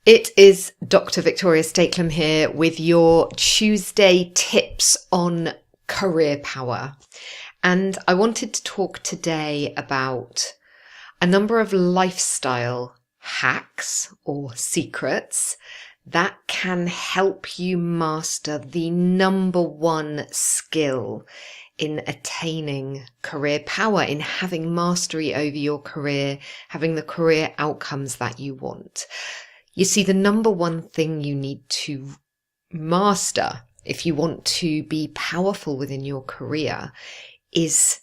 It is Dr. Victoria Stakelum here with your Tuesday tips on career power. And I wanted to talk today about a number of lifestyle hacks or secrets that can help you master the number one skill in attaining career power, in having mastery over your career, having the career outcomes that you want. You see, the number one thing you need to master if you want to be powerful within your career is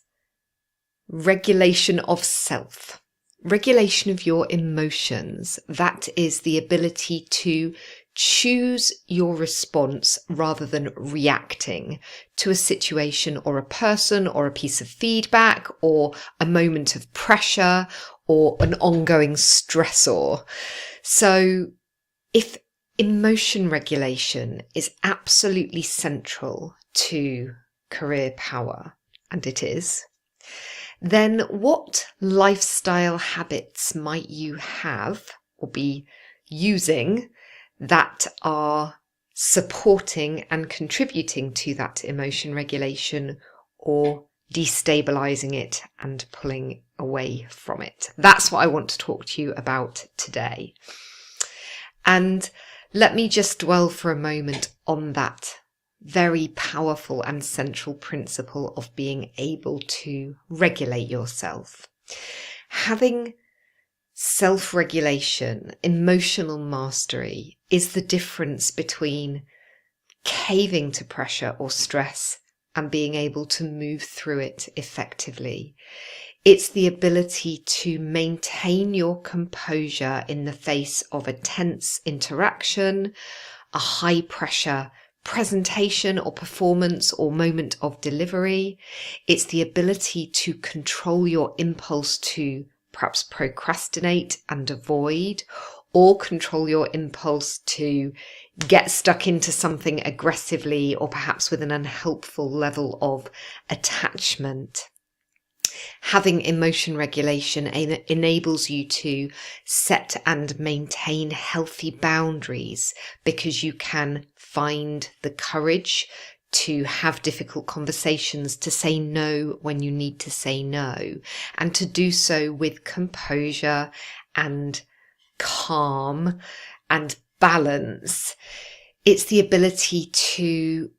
regulation of self, regulation of your emotions. That is the ability to choose your response rather than reacting to a situation or a person or a piece of feedback or a moment of pressure or an ongoing stressor. So if emotion regulation is absolutely central to career power, and it is, then what lifestyle habits might you have or be using that are supporting and contributing to that emotion regulation or destabilizing it and pulling away from it? That's what I want to talk to you about today. And let me just dwell for a moment on that very powerful and central principle of being able to regulate yourself. Having self-regulation, emotional mastery, is the difference between caving to pressure or stress and being able to move through it effectively. It's the ability to maintain your composure in the face of a tense interaction, a high pressure presentation or performance or moment of delivery. It's the ability to control your impulse to perhaps procrastinate and avoid, or control your impulse to get stuck into something aggressively or perhaps with an unhelpful level of attachment. Having emotion regulation enables you to set and maintain healthy boundaries because you can find the courage to have difficult conversations, to say no when you need to say no, and to do so with composure and calm and balance. It's the ability to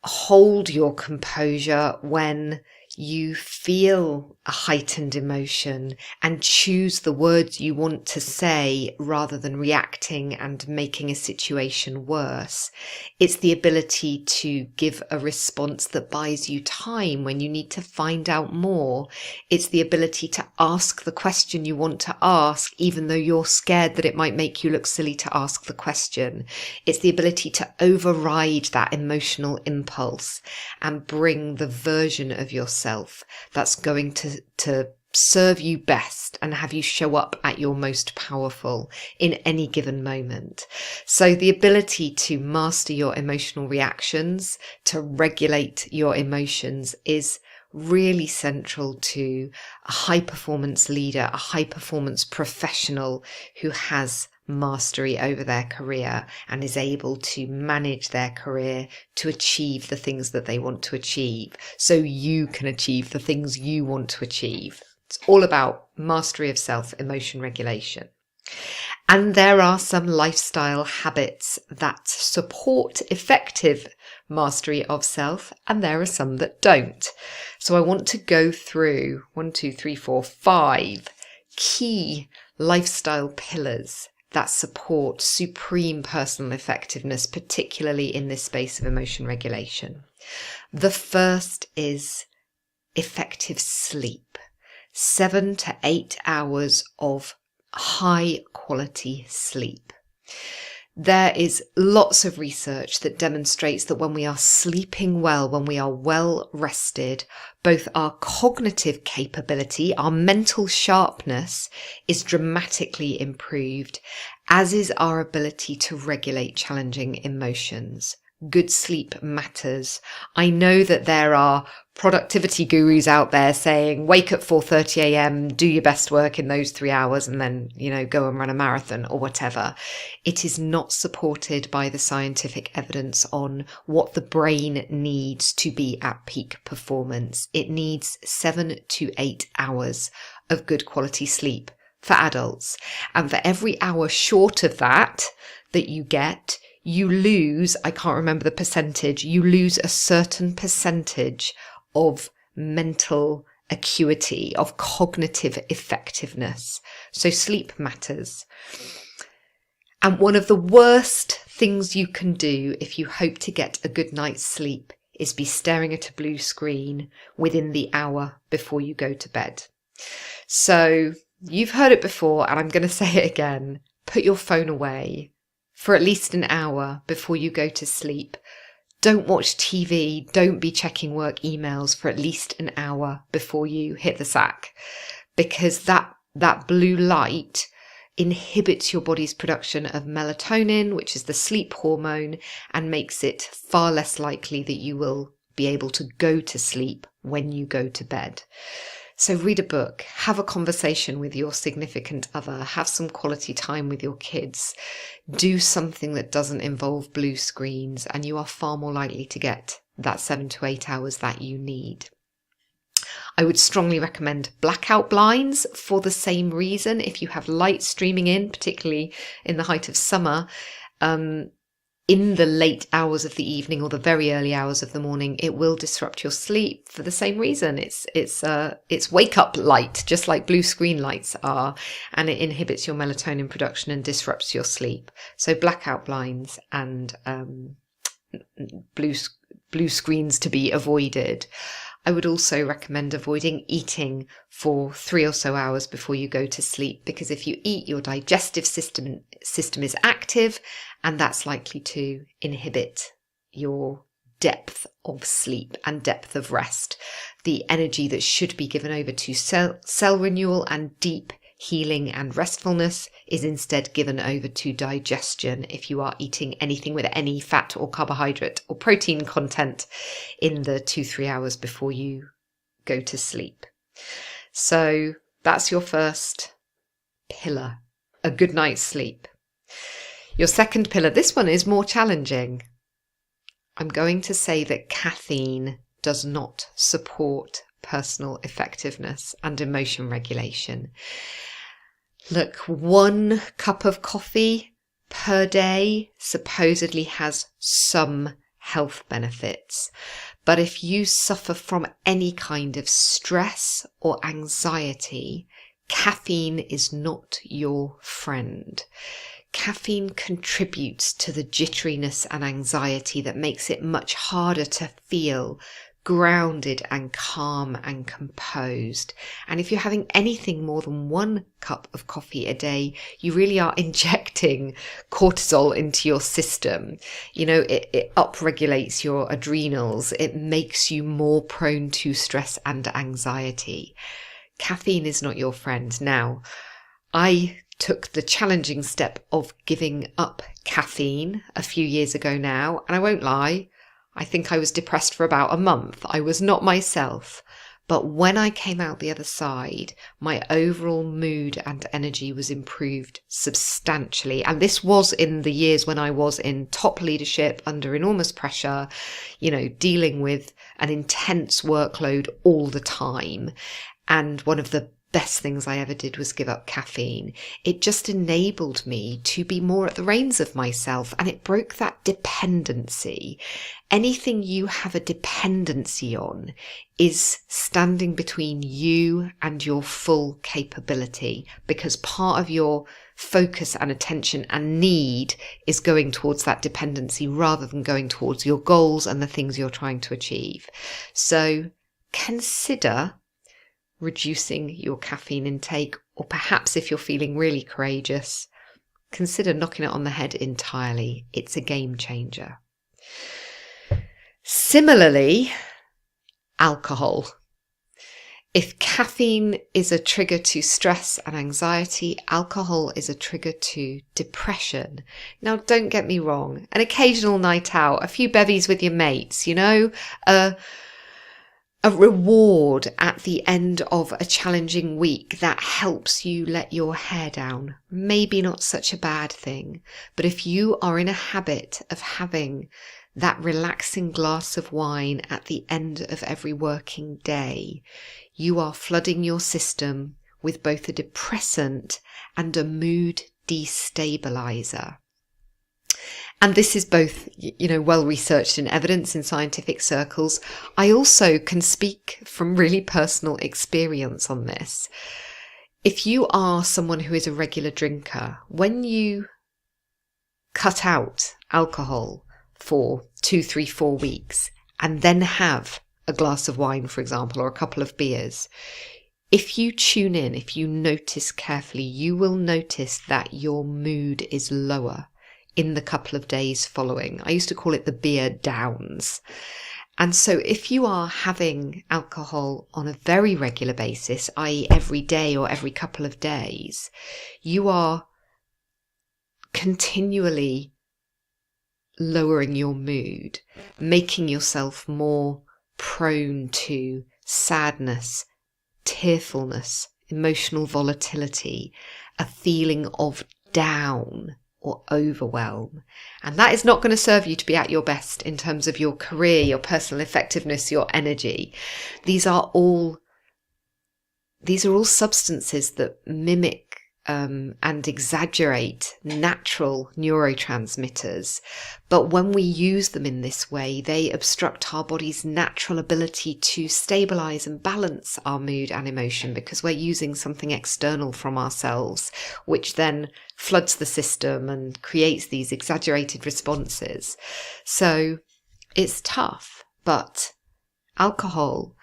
hold your composure when you feel a heightened emotion and choose the words you want to say rather than reacting and making a situation worse. It's the ability to give a response that buys you time when you need to find out more. It's the ability to ask the question you want to ask, even though you're scared that it might make you look silly to ask the question. It's the ability to override that emotional impulse and bring the version of yourself that's going to serve you best and have you show up at your most powerful in any given moment. So the ability to master your emotional reactions, to regulate your emotions, is really central to a high performance leader, a high performance professional who has mastery over their career and is able to manage their career to achieve the things that they want to achieve, so you can achieve the things you want to achieve. It's all about mastery of self, emotion regulation. And there are some lifestyle habits that support effective mastery of self, and there are some that don't. So I want to go through 5 key lifestyle pillars that support supreme personal effectiveness, particularly in this space of emotion regulation. The first is effective sleep. 7 to 8 hours of high quality sleep. There is lots of research that demonstrates that when we are sleeping well, when we are well rested, both our cognitive capability, our mental sharpness, is dramatically improved, as is our ability to regulate challenging emotions. good sleep matters. I know that there are productivity gurus out there saying, wake at 4:30 a.m, do your best work in those 3 hours and then, go and run a marathon or whatever. It is not supported by the scientific evidence on what the brain needs to be at peak performance. It needs 7 to 8 hours of good quality sleep for adults. And for every hour short of that you get, you lose, I can't remember the percentage, you lose a certain percentage of mental acuity, of cognitive effectiveness. So sleep matters. And one of the worst things you can do if you hope to get a good night's sleep is be staring at a blue screen within the hour before you go to bed. So you've heard it before, and I'm going to say it again. Put your phone away for at least an hour before you go to sleep. Don't watch TV. Don't be checking work emails for at least an hour before you hit the sack, because that blue light inhibits your body's production of melatonin, which is the sleep hormone, and makes it far less likely that you will be able to go to sleep when you go to bed. So read a book, have a conversation with your significant other, have some quality time with your kids, do something that doesn't involve blue screens, and you are far more likely to get that 7 to 8 hours that you need. I would strongly recommend blackout blinds for the same reason. If you have light streaming in, particularly in the height of summer, in the late hours of the evening or the very early hours of the morning, it will disrupt your sleep for the same reason. It's wake up light, just like blue screen lights are, and it inhibits your melatonin production and disrupts your sleep. So blackout blinds and blue screens to be avoided. I would also recommend avoiding eating for 3 or so hours before you go to sleep, because if you eat, your digestive system is active, and that's likely to inhibit your depth of sleep and depth of rest. The energy that should be given over to cell renewal and deep healing and restfulness is instead given over to digestion if you are eating anything with any fat or carbohydrate or protein content in the 2-3 hours before you go to sleep. So that's your first pillar, a good night's sleep. Your second pillar, this one is more challenging. I'm going to say that caffeine does not support personal effectiveness and emotion regulation. Look, 1 cup of coffee per day supposedly has some health benefits. But if you suffer from any kind of stress or anxiety, caffeine is not your friend. Caffeine contributes to the jitteriness and anxiety that makes it much harder to feel grounded and calm and composed. And if you're having anything more than 1 cup of coffee a day, you really are injecting cortisol into your system. It upregulates your adrenals. It makes you more prone to stress and anxiety. Caffeine is not your friend. Now, I took the challenging step of giving up caffeine a few years ago now, and I won't lie, I think I was depressed for about a month. I was not myself. But when I came out the other side, my overall mood and energy was improved substantially. And this was in the years when I was in top leadership under enormous pressure, dealing with an intense workload all the time. And one of the best things I ever did was give up caffeine. It just enabled me to be more at the reins of myself, and it broke that dependency. Anything you have a dependency on is standing between you and your full capability, because part of your focus and attention and need is going towards that dependency rather than going towards your goals and the things you're trying to achieve. So consider reducing your caffeine intake, or perhaps if you're feeling really courageous, consider knocking it on the head entirely. It's a game changer. Similarly, alcohol. If caffeine is a trigger to stress and anxiety, alcohol is a trigger to depression. Now, don't get me wrong, an occasional night out, a few bevies with your mates, a reward at the end of a challenging week that helps you let your hair down. Maybe not such a bad thing. But if you are in a habit of having that relaxing glass of wine at the end of every working day, you are flooding your system with both a depressant and a mood destabilizer. And this is both, well researched in evidence in scientific circles. I also can speak from really personal experience on this. If you are someone who is a regular drinker, when you cut out alcohol for 2, 3, 4 weeks and then have a glass of wine, for example, or a couple of beers, if you tune in, if you notice carefully, you will notice that your mood is lower in the couple of days following. I used to call it the beer downs. And so if you are having alcohol on a very regular basis, i.e. every day or every couple of days, you are continually lowering your mood, making yourself more prone to sadness, tearfulness, emotional volatility, a feeling of down or overwhelm. And that is not going to serve you to be at your best in terms of your career, your personal effectiveness, your energy. These are all substances that mimic and exaggerate natural neurotransmitters. But when we use them in this way, they obstruct our body's natural ability to stabilize and balance our mood and emotion, because we're using something external from ourselves, which then floods the system and creates these exaggerated responses. So it's tough, but alcohol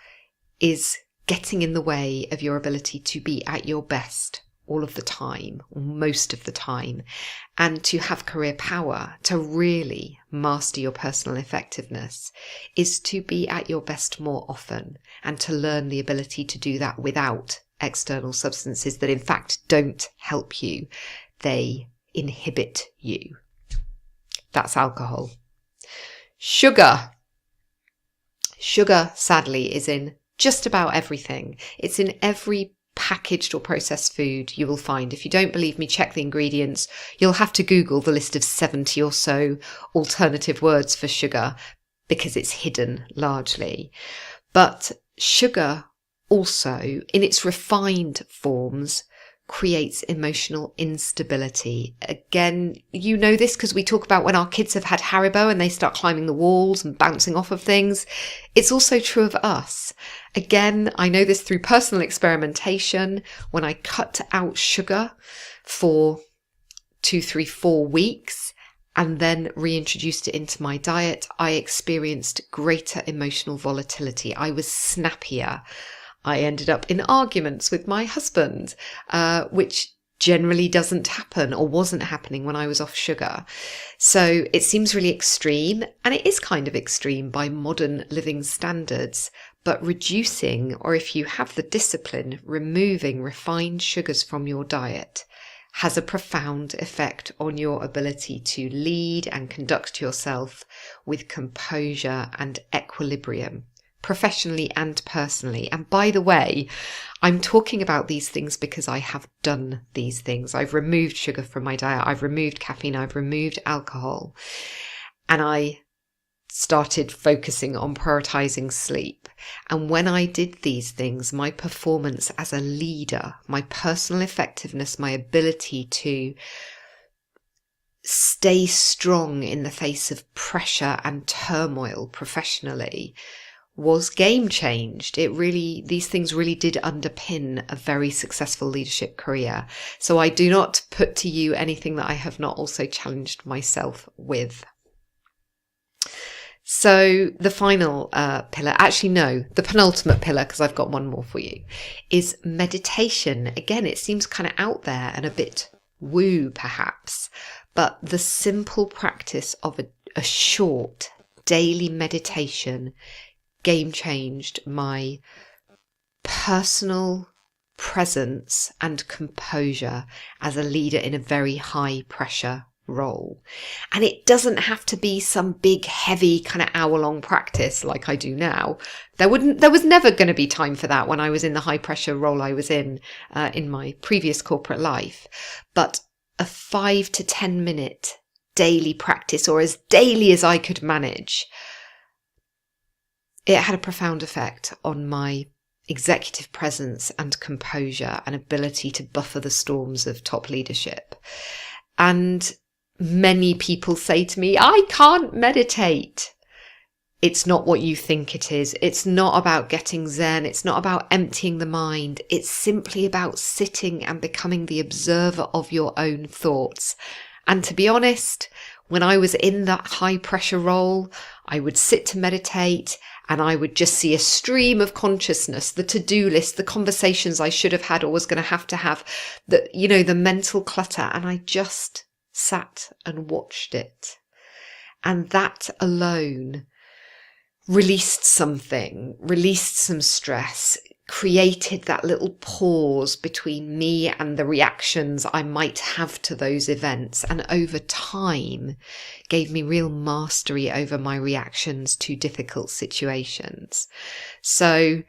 is getting in the way of your ability to be at your best all of the time, or most of the time, and to have career power, to really master your personal effectiveness, is to be at your best more often and to learn the ability to do that without external substances that in fact don't help you. They inhibit you. That's alcohol. Sugar. Sugar, sadly, is in just about everything. It's in every packaged or processed food you will find. If you don't believe me, check the ingredients. You'll have to Google the list of 70 or so alternative words for sugar, because it's hidden largely. But sugar also, in its refined forms, creates emotional instability. Again, you know this because we talk about when our kids have had Haribo and they start climbing the walls and bouncing off of things. It's also true of us. Again, I know this through personal experimentation. When I cut out sugar for 2, 3, 4 weeks and then reintroduced it into my diet, I experienced greater emotional volatility. I was snappier. I ended up in arguments with my husband, which generally doesn't happen or wasn't happening when I was off sugar. So it seems really extreme, and it is kind of extreme by modern living standards, but reducing, or if you have the discipline, removing refined sugars from your diet has a profound effect on your ability to lead and conduct yourself with composure and equilibrium, professionally and personally. And by the way, I'm talking about these things because I have done these things. I've removed sugar from my diet. I've removed caffeine. I've removed alcohol. And I started focusing on prioritizing sleep. And when I did these things, my performance as a leader, my personal effectiveness, my ability to stay strong in the face of pressure and turmoil professionally was game changed. These things really did underpin a very successful leadership career. So I do not put to you anything that I have not also challenged myself with. So the final pillar, actually no, the penultimate pillar, because I've got one more for you, is meditation. Again, it seems kind of out there and a bit woo perhaps, but the simple practice of a short daily meditation game changed my personal presence and composure as a leader in a very high pressure role. And it doesn't have to be some big, heavy kind of hour-long practice like I do now. There was never going to be time for that when I was in the high pressure role I was in my previous corporate life. But a 5 to 10 minute daily practice, or as daily as I could manage, it had a profound effect on my executive presence and composure and ability to buffer the storms of top leadership. And many people say to me, I can't meditate. It's not what you think it is. It's not about getting Zen. It's not about emptying the mind. It's simply about sitting and becoming the observer of your own thoughts. And to be honest, when I was in that high pressure role, I would sit to meditate and I would just see a stream of consciousness, the to-do list, the conversations I should have had or was going to have, the mental clutter. And I just sat and watched it. And that alone released something, released some stress, created that little pause between me and the reactions I might have to those events, and over time gave me real mastery over my reactions to difficult situations. So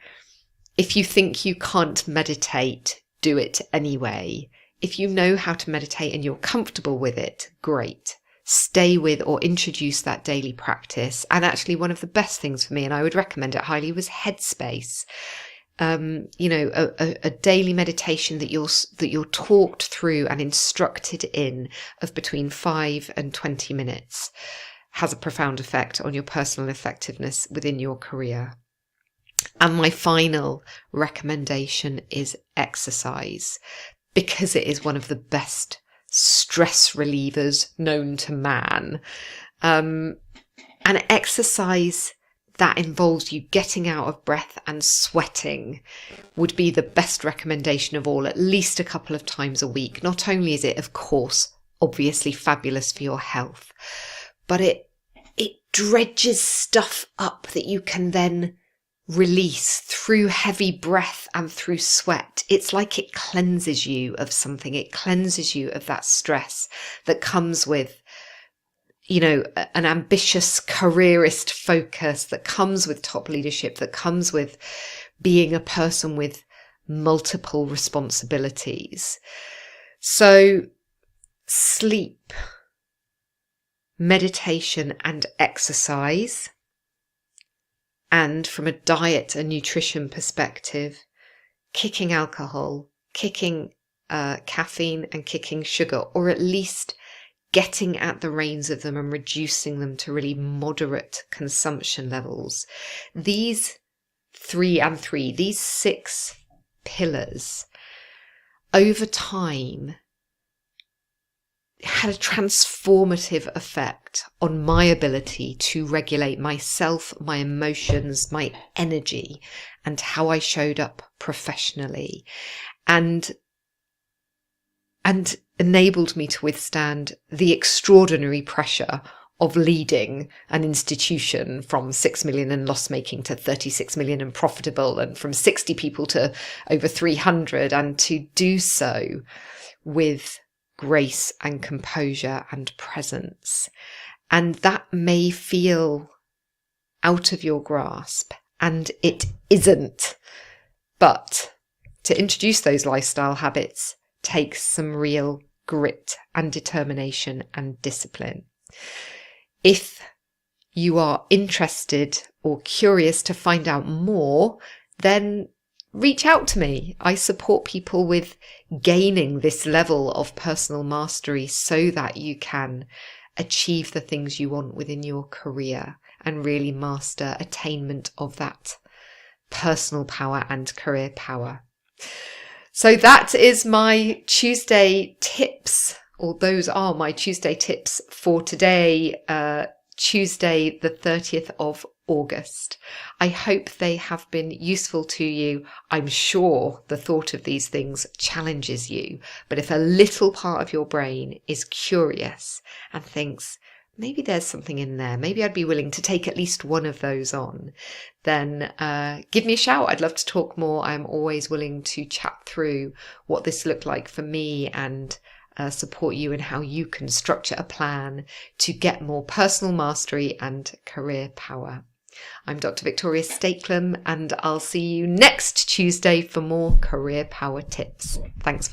if you think you can't meditate, do it anyway. If you know how to meditate and you're comfortable with it, great. Stay with or introduce that daily practice. And actually one of the best things for me, and I would recommend it highly, was Headspace. A daily meditation that you're talked through and instructed in of between 5 and 20 minutes has a profound effect on your personal effectiveness within your career. And my final recommendation is exercise, because it is one of the best stress relievers known to man. And exercise that involves you getting out of breath and sweating would be the best recommendation of all, at least a couple of times a week. Not only is it, of course, obviously fabulous for your health, but it dredges stuff up that you can then release through heavy breath and through sweat. It's like it cleanses you of something. It cleanses you of that stress that comes with an ambitious careerist focus, that comes with top leadership, that comes with being a person with multiple responsibilities. So sleep, meditation and exercise, and from a diet and nutrition perspective, kicking alcohol, kicking caffeine and kicking sugar, or at least getting at the reins of them and reducing them to really moderate consumption levels. These 6 pillars over time had a transformative effect on my ability to regulate myself, my emotions, my energy, and how I showed up professionally, and enabled me to withstand the extraordinary pressure of leading an institution from 6 million and loss-making to 36 million and profitable, and from 60 people to over 300, and to do so with grace and composure and presence. And that may feel out of your grasp, and it isn't. But to introduce those lifestyle habits takes some real grit and determination and discipline. If you are interested or curious to find out more, then reach out to me. I support people with gaining this level of personal mastery so that you can achieve the things you want within your career and really master attainment of that personal power and career power. So that is my Tuesday tips, or those are my Tuesday tips for today, Tuesday, the 30th of August. I hope they have been useful to you. I'm sure the thought of these things challenges you, but if a little part of your brain is curious and thinks, maybe there's something in there. Maybe I'd be willing to take at least one of those on. Then give me a shout. I'd love to talk more. I'm always willing to chat through what this looked like for me and support you in how you can structure a plan to get more personal mastery and career power. I'm Dr. Victoria Stakelum, and I'll see you next Tuesday for more career power tips. Thanks.